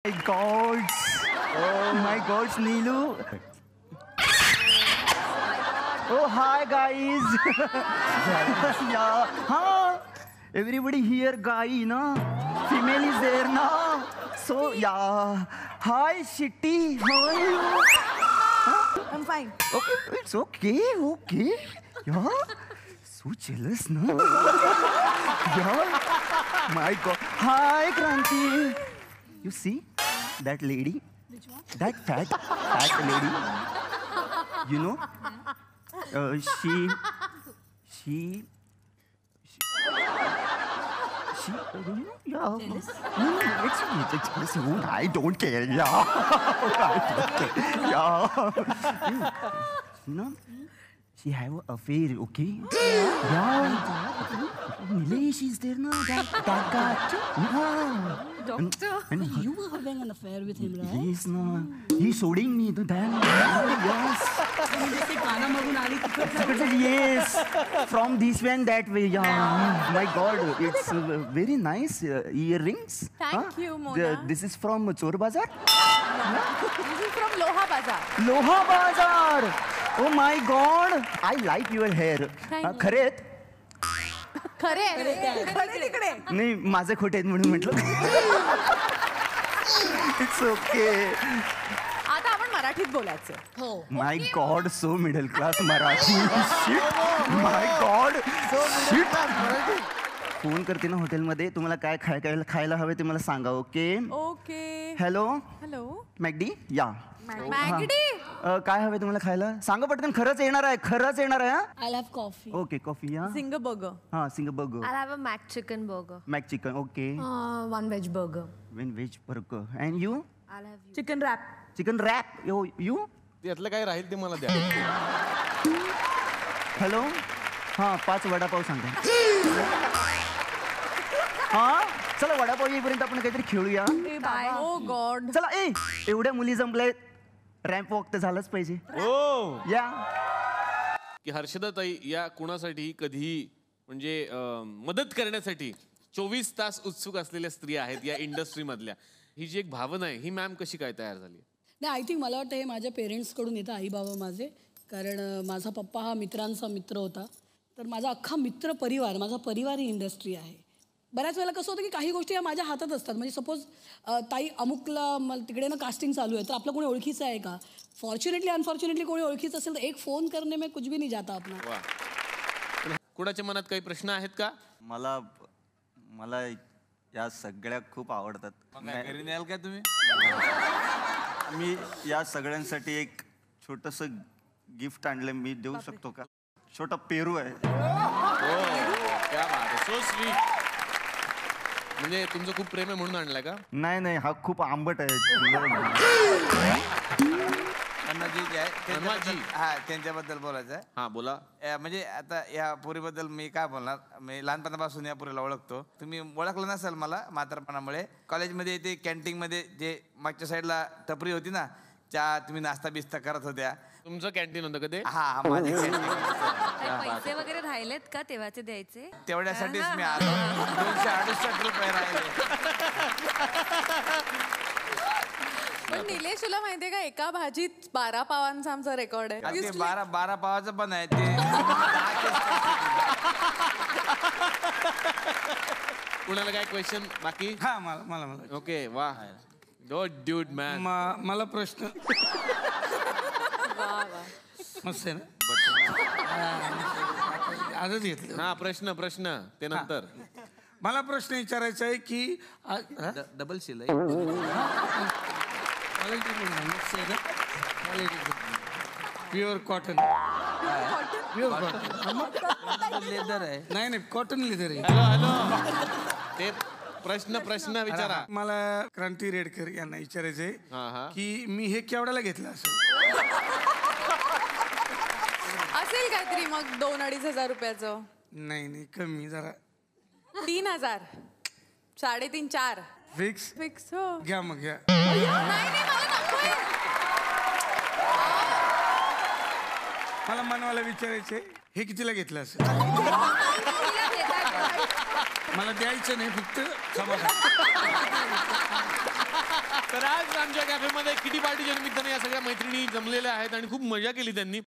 My God. Oh my God, Neelu. Oh, hi guys. Yeah. Everybody here, guy, na. Female is there, na. So, yeah. Hi, Shitty. How are you? I'm fine. Okay, it's okay, okay. Yeah. So jealous, na. Yeah. My God. Hi, Kranti. You see that lady? Which one? That fat lady. You know? She. You know? Yeah. Jealous? No, it's jealous. Oh, I don't care. Yeah. I don't care. Yeah. You know? She have an affair, okay? Yeah. Nilesh is there, no? That guy. Yeah. Doctor. And You were having an affair with him, right? he's no. He's holding me to them. Yes. Yes. From this way and that way. Yeah. My God, it's very nice earrings. Thank you, Mona. This is from Chor Bazaar. This is from Loha Bazaar. Loha बाजार. Oh my God. I like your hair. Thank you. खरेत? खरे तिकडे. नाही माझे खोटे आहेत म्हणून म्हटलं. It's okay. आता आपण मराठीत बोलायचं. हो. My god, so middle class Marathi. My god. Phone करते ना हॉटेलमध्ये, तुम्हाला काय खायला हवे ते मला सांगा. ओके. ओके. Hello hello. मॅगडी या. मॅगडी. काय हवे तुम्हाला खायला सांगा पटकन. खरंच येणार आहे, खरंच येणार आहे. I'll have coffee. Okay, coffee या. Zinger burger. हा, zinger burger. I'll have a mac chicken burger. Mac chicken. Okay. One veg burger. Veg burger. And you? I'll have you. Chicken wrap. Chicken wrap. You? यातलं काय राहील ते मला द्या. Hello. हां, 5 वडापाव सांगा. हां, चला वडापाव येईपर्यंत आपण काहीतरी खेळूया. ओ गॉड. चला. एवढ्या मुली जमल्या, रॅम्प वॉक तर झालंच पाहिजे. हो. या. की हर्षदाताई या कुणासाठी कधीही म्हणजे मदत करण्यासाठी 24 तास उत्सुक असलेल्या स्त्रिया आहेत या इंडस्ट्रीमधल्या. ही जी एक भावना आहे ही मॅम कशी काय तयार झाली? नाही, आय थिंक मला वाटतं हे माझ्या पेरेंट्सकडून येतं, आई बाबा माझे. कारण माझा पप्पा हा मित्रांचा मित्र होता. तर माझा अख्खा मित्र परिवार, माझा परिवार ही इंडस्ट्री आहे. बऱ्याच वेळेला कसं होतं की काही गोष्टी या माझ्या हातात असतात. म्हणजे सपोज ताई अमुकला मला तिकडे ना कास्टिंग चालू आहे, तर आपलं कोणी ओळखीचं आहे का? फॉर्च्युनेटली अनफॉर्च्युनेटली कोणी ओळखीचं असेल तर एक फोन करणे में कुछ भी नहीं जाता आपला. वा. कुणाच्या मनात काही प्रश्न आहेत का? मला या सगळ्या खूप आवडतात. घरी न्याल का तुम्ही? मी या सगळ्यांसाठी एक छोटंसं गिफ्ट आणलं, मी देऊ शकतो का? छोटा पेरू आहे. क्या बात आहे. So sweet. म्हणजे तुमचं खूप प्रेम आहे म्हणून आणलाय का? नाही, हा खूप आंबट आहे. त्यांच्याबद्दल बोलायचं आहे. हा बोला. म्हणजे आता या पुरीबद्दल मी काय बोलणार. मी लहानपणापासून या पुरीला ओळखतो. तुम्ही ओळखलं नसाल मला म्हातारपणामुळे. कॉलेजमध्ये ते कॅन्टीनमध्ये जे मागच्या साईडला टपरी होती ना, तुम्ही नाश्ता बिस्ता करत होत्या. तुमचं कॅन्टीन होतं का ते? हा, माझे पैसे वगैरे राहिलेत का तेव्हाचे द्यायचे? तेवढ्यासाठीच मी आलो. 268 रुपये राहिले. पण निलेश, तुला माहितीये का एका भाजीत 12 पावांचा आमचा रेकॉर्ड आहे. ते 12 पावाचं पण आहे ते. कुणाला काय क्वेश्चन बाकी? हा, मला ओके. वा. Dude man. मला प्रश्न मस्त आहे ना. आजच घेतलं. हा, प्रश्न ते नंतर. मला प्रश्न विचारायचा आहे की डबल शिलाई pure cotton. Pure cotton leather आहे. नाही, कॉटन लेदर आहे. हॅलो. ते प्रश्न विचारा. मला क्रांती रेडकर यांना विचारायचंय हा. की मी हे केवढ्याला घेतलं असेल काहीतरी मग 2-2.5 रुपयाचं. नाही, कमी जरा. 3,000. 3.5, 4. फिक्स. फिक्स. हो. घ्या मग घ्या. नाही, मला नकोय. मला मनवाला विचारायचंय हे कितीला घेतलं असेल? मला द्यायचं नाही, फक्त समाधान. तर आज आमच्या कॅफेमध्ये किटी पार्टीच्या निमित्ताने या सगळ्या मैत्रिणी जमलेल्या आहेत आणि खूप मजा केली त्यांनी.